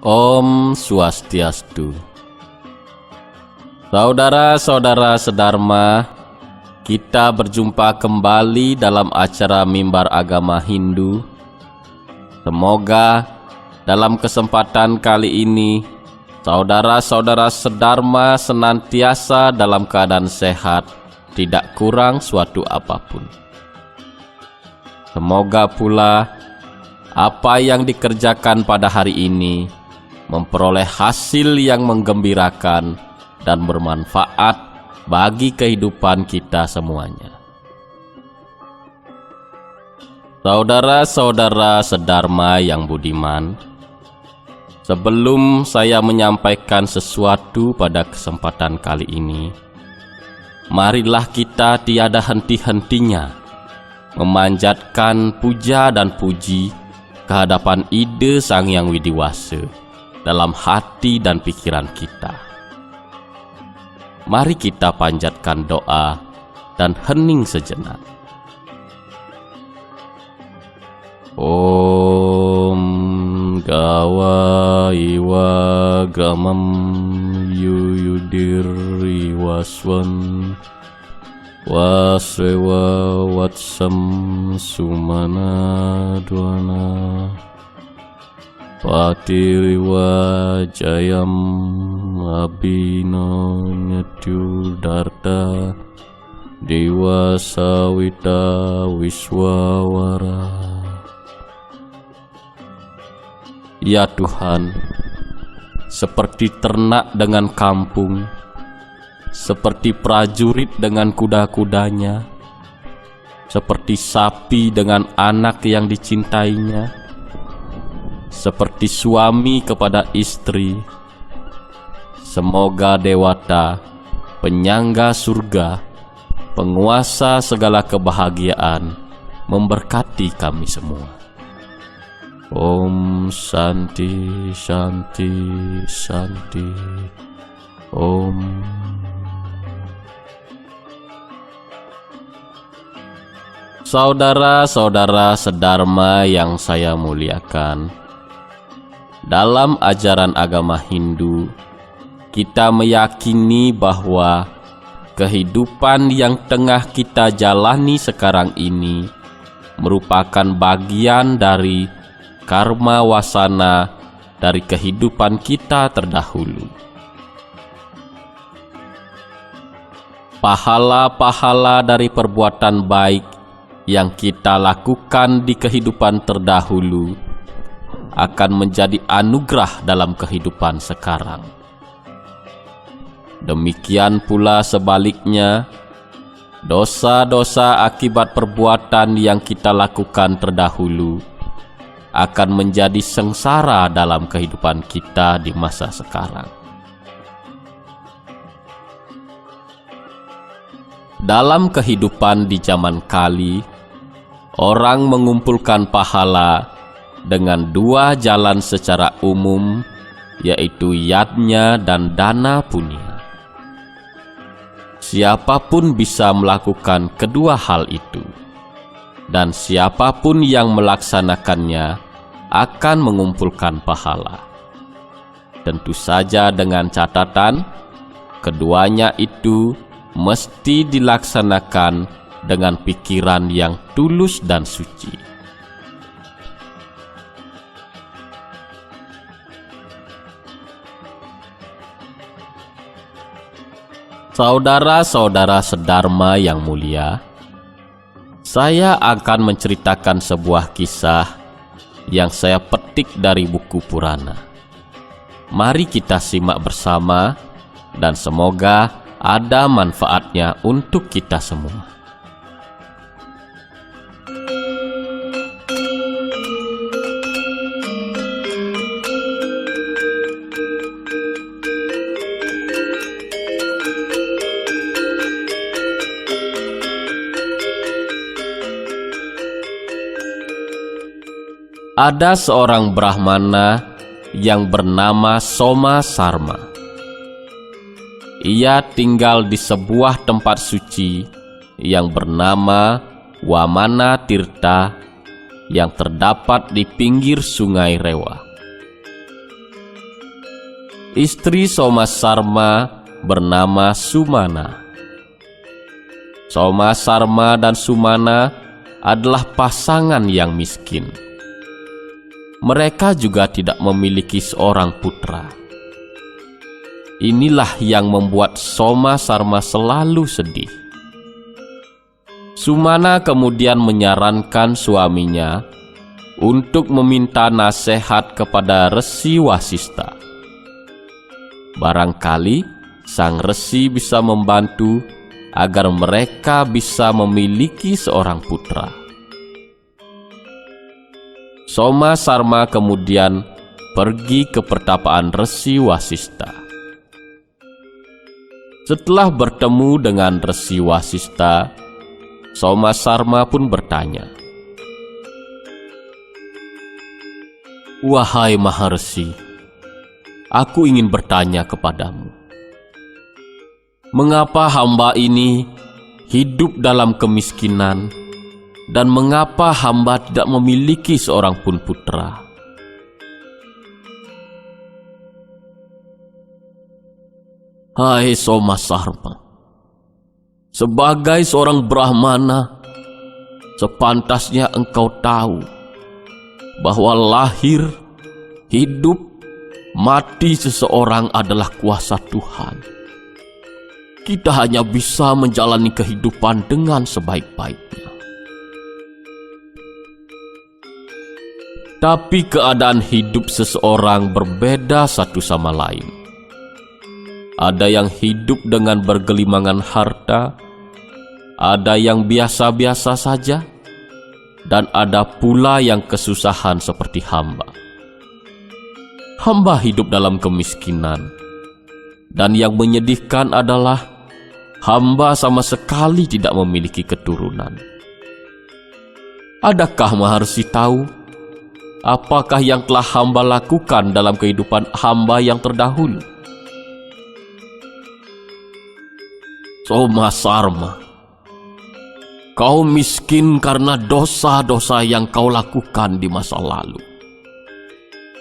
Om Swastiastu. Saudara-saudara sedharma, kita berjumpa kembali dalam acara Mimbar Agama Hindu. Semoga dalam kesempatan kali ini saudara-saudara sedharma senantiasa dalam keadaan sehat, tidak kurang suatu apapun. Semoga pula apa yang dikerjakan pada hari ini memperoleh hasil yang menggembirakan dan bermanfaat bagi kehidupan kita semuanya. Saudara-saudara sedharma yang budiman, sebelum saya menyampaikan sesuatu pada kesempatan kali ini, marilah kita tiada henti-hentinya memanjatkan puja dan puji kehadapan ide Sang Yang Widiwasa dalam hati dan pikiran kita. Mari kita panjatkan doa dan hening sejenak. Om Gawa Iwa Gamam Yuyudiri Waswan Wasrewa Watsam Sumana Dwana Patiriwa Jayam Abino Nyatyudarta Dewa Sawita Wiswawara. Ya Tuhan, seperti ternak dengan kampung, seperti prajurit dengan kuda-kudanya, seperti sapi dengan anak yang dicintainya, seperti suami kepada istri, semoga Dewata, penyangga surga, penguasa segala kebahagiaan, memberkati kami semua. Om Shanti Shanti Shanti. Om. Saudara-saudara sedharma yang saya muliakan, dalam ajaran agama Hindu, kita meyakini bahwa kehidupan yang tengah kita jalani sekarang ini merupakan bagian dari karma wasana dari kehidupan kita terdahulu. Pahala-pahala dari perbuatan baik yang kita lakukan di kehidupan terdahulu akan menjadi anugerah dalam kehidupan sekarang. Demikian pula sebaliknya, dosa-dosa akibat perbuatan yang kita lakukan terdahulu akan menjadi sengsara dalam kehidupan kita di masa sekarang. Dalam kehidupan di zaman kali, orang mengumpulkan pahala dengan dua jalan secara umum, yaitu yadnya dan dana punya. Siapapun bisa melakukan kedua hal itu, dan siapapun yang melaksanakannya akan mengumpulkan pahala. Tentu saja dengan catatan, keduanya itu mesti dilaksanakan dengan pikiran yang tulus dan suci. Saudara-saudara sedharma yang mulia, saya akan menceritakan sebuah kisah yang saya petik dari buku Purana. Mari kita simak bersama dan semoga ada manfaatnya untuk kita semua. Ada seorang Brahmana yang bernama Soma Sarma. Ia tinggal di sebuah tempat suci yang bernama Wamana Tirta yang terdapat di pinggir sungai Rewa. istri Somasarma bernama Sumana. Somasarma dan Sumana adalah pasangan yang miskin. Mereka juga tidak memiliki seorang putra. Inilah yang membuat Somasarma selalu sedih. Sumana kemudian menyarankan suaminya untuk meminta nasihat kepada Resi Wasista. Barangkali sang resi bisa membantu agar mereka bisa memiliki seorang putra. Somasarma kemudian pergi ke pertapaan Resi Wasista. Setelah bertemu dengan Resi Wasista, Somasarma pun bertanya, "Wahai Maharsi, aku ingin bertanya kepadamu, mengapa hamba ini hidup dalam kemiskinan dan mengapa hamba tidak memiliki seorang pun putra?" Hai Somasarma, sebagai seorang Brahmana, sepantasnya engkau tahu bahwa lahir, hidup, mati seseorang adalah kuasa Tuhan. Kita hanya bisa menjalani kehidupan dengan sebaik-baiknya. Tapi keadaan hidup seseorang berbeda satu sama lain. Ada yang hidup dengan bergelimangan harta, ada yang biasa-biasa saja, dan ada pula yang kesusahan seperti hamba. Hamba hidup dalam kemiskinan, dan yang menyedihkan adalah hamba sama sekali tidak memiliki keturunan. Adakah Maharsi tahu apakah yang telah hamba lakukan dalam kehidupan hamba yang terdahulu? Somasarma, kau miskin karena dosa-dosa yang kau lakukan di masa lalu.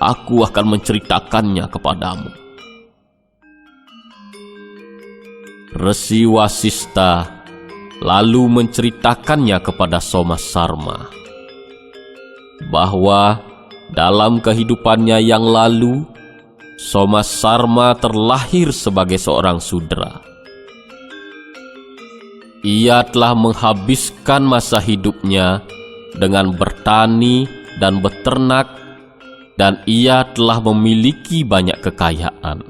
Aku akan menceritakannya kepadamu. Resi Wasista lalu menceritakannya kepada Somasarma bahwa dalam kehidupannya yang lalu, Somasarma terlahir sebagai seorang sudra. Ia telah menghabiskan masa hidupnya dengan bertani dan beternak, dan ia telah memiliki banyak kekayaan.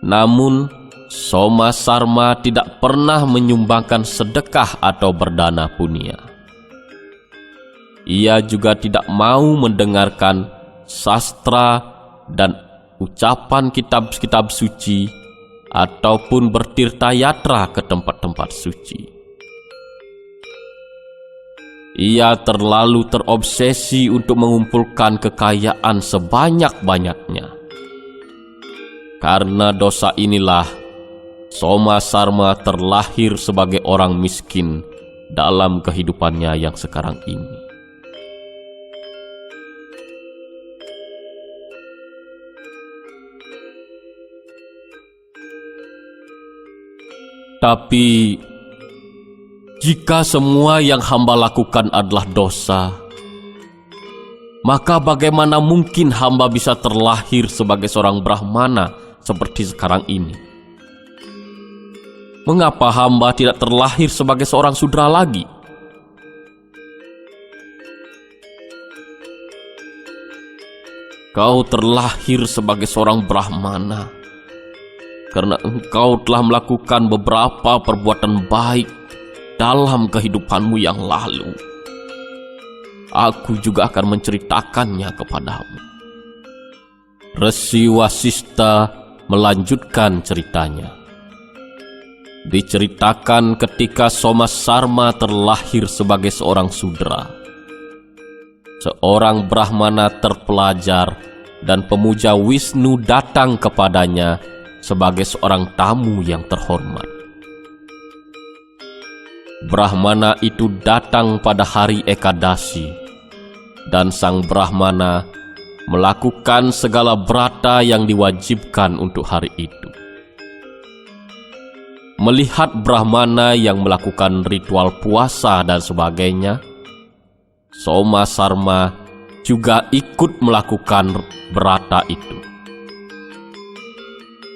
Namun, Somasarma tidak pernah menyumbangkan sedekah atau berdana punya. Ia juga tidak mau mendengarkan sastra dan ucapan kitab-kitab suci ataupun bertirta yatra ke tempat-tempat suci. Ia terlalu terobsesi untuk mengumpulkan kekayaan sebanyak-banyaknya. Karena dosa inilah, Somasarma terlahir sebagai orang miskin dalam kehidupannya yang sekarang ini. Tapi, jika semua yang hamba lakukan adalah dosa, maka bagaimana mungkin hamba bisa terlahir sebagai seorang Brahmana seperti sekarang ini? Mengapa hamba tidak terlahir sebagai seorang sudra lagi? Kau terlahir sebagai seorang Brahmana karena engkau telah melakukan beberapa perbuatan baik dalam kehidupanmu yang lalu. Aku juga akan menceritakannya kepadamu. Resi Wasista melanjutkan ceritanya. Diceritakan ketika Somasarma terlahir sebagai seorang sudra. Seorang Brahmana terpelajar dan pemuja Wisnu datang kepadanya sebagai seorang tamu yang terhormat. Brahmana itu datang pada hari Ekadasi, dan sang Brahmana melakukan segala brata yang diwajibkan untuk hari itu. Melihat Brahmana yang melakukan ritual puasa dan sebagainya, Soma Sarma juga ikut melakukan brata itu.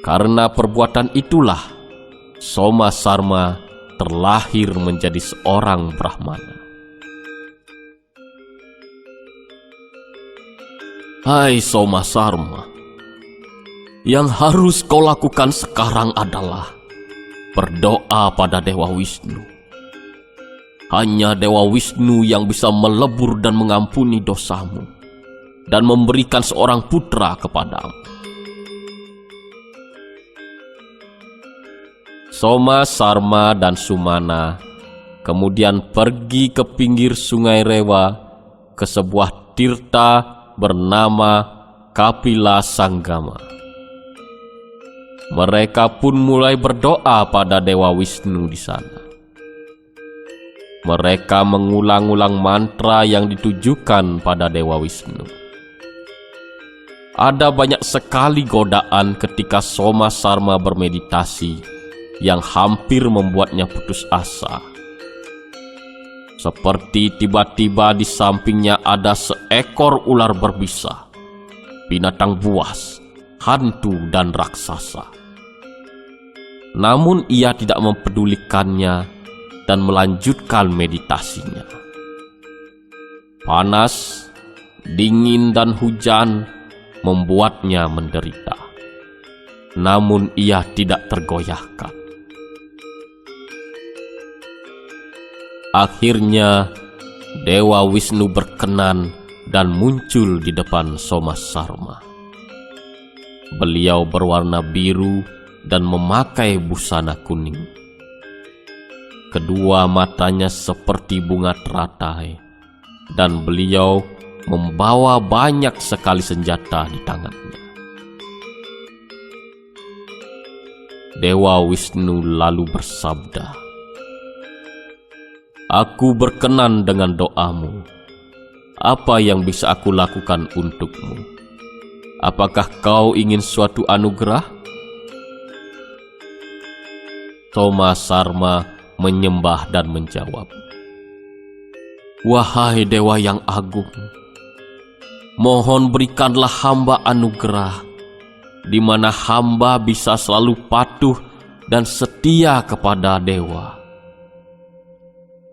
Karena perbuatan itulah Soma Sarma terlahir menjadi seorang Brahmana. Hai Soma Sarma, yang harus kau lakukan sekarang adalah berdoa pada Dewa Wisnu. Hanya Dewa Wisnu yang bisa melebur dan mengampuni dosamu dan memberikan seorang putra kepadamu. Soma Sarma dan Sumana kemudian pergi ke pinggir sungai Rewa ke sebuah tirta bernama Kapila Sanggama. Mereka pun mulai berdoa pada Dewa Wisnu di sana. Mereka mengulang-ulang mantra yang ditujukan pada Dewa Wisnu. Ada banyak sekali godaan ketika Soma Sarma bermeditasi yang hampir membuatnya putus asa. Seperti tiba-tiba di sampingnya ada seekor ular berbisa, binatang buas, hantu dan raksasa. Namun ia tidak mempedulikannya dan melanjutkan meditasinya. Panas, dingin dan hujan membuatnya menderita. Namun ia tidak tergoyahkan. Akhirnya Dewa Wisnu berkenan dan muncul di depan Soma Sarma. Beliau berwarna biru dan memakai busana kuning. Kedua matanya seperti bunga teratai, dan beliau membawa banyak sekali senjata di tangannya. Dewa Wisnu lalu bersabda, "Aku berkenan dengan doamu. Apa yang bisa aku lakukan untukmu? Apakah kau ingin suatu anugerah?" Soma Sarma menyembah dan menjawab, "Wahai Dewa yang agung, mohon berikanlah hamba anugerah, di mana hamba bisa selalu patuh dan setia kepada Dewa.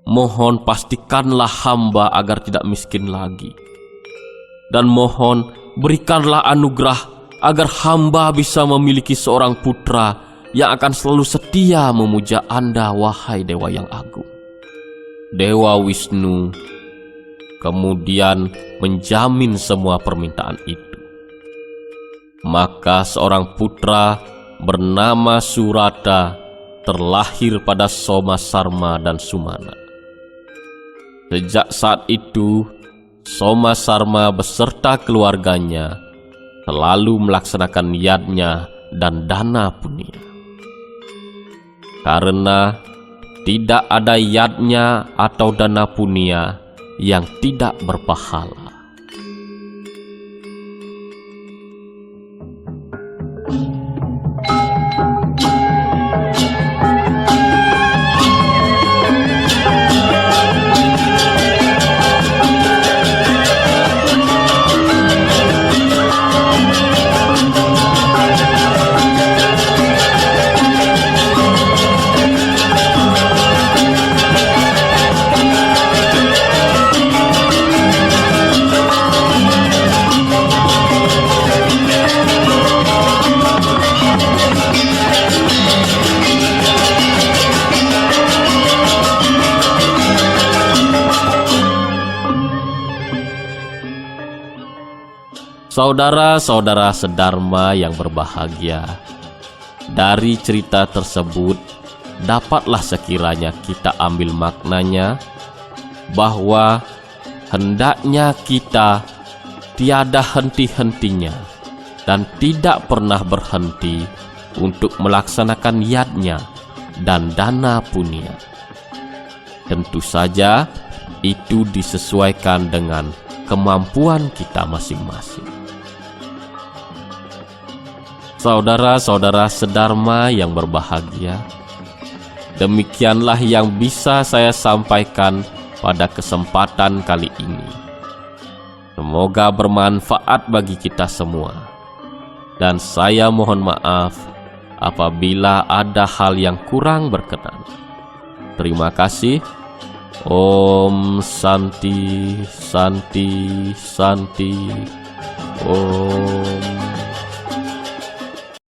Mohon pastikanlah hamba agar tidak miskin lagi. Dan mohon berikanlah anugerah agar hamba bisa memiliki seorang putra yang akan selalu setia memuja Anda, wahai Dewa yang agung." Dewa Wisnu kemudian menjamin semua permintaan itu. Maka seorang putra bernama Surata terlahir pada Soma Sarma dan Sumana. Sejak saat itu, Soma Sarma beserta keluarganya selalu melaksanakan yadnya dan dana punya. Karena tidak ada yadnya atau dana punya yang tidak berpahala. Saudara-saudara sedharma yang berbahagia, dari cerita tersebut dapatlah sekiranya kita ambil maknanya bahwa hendaknya kita tiada henti-hentinya dan tidak pernah berhenti untuk melaksanakan yadnya dan dana punya. Tentu saja itu disesuaikan dengan kemampuan kita masing-masing. Saudara-saudara sedharma yang berbahagia, demikianlah yang bisa saya sampaikan pada kesempatan kali ini. Semoga bermanfaat bagi kita semua. Dan saya mohon maaf apabila ada hal yang kurang berkenan. Terima kasih. Om Santi, Santi, Santi. Om.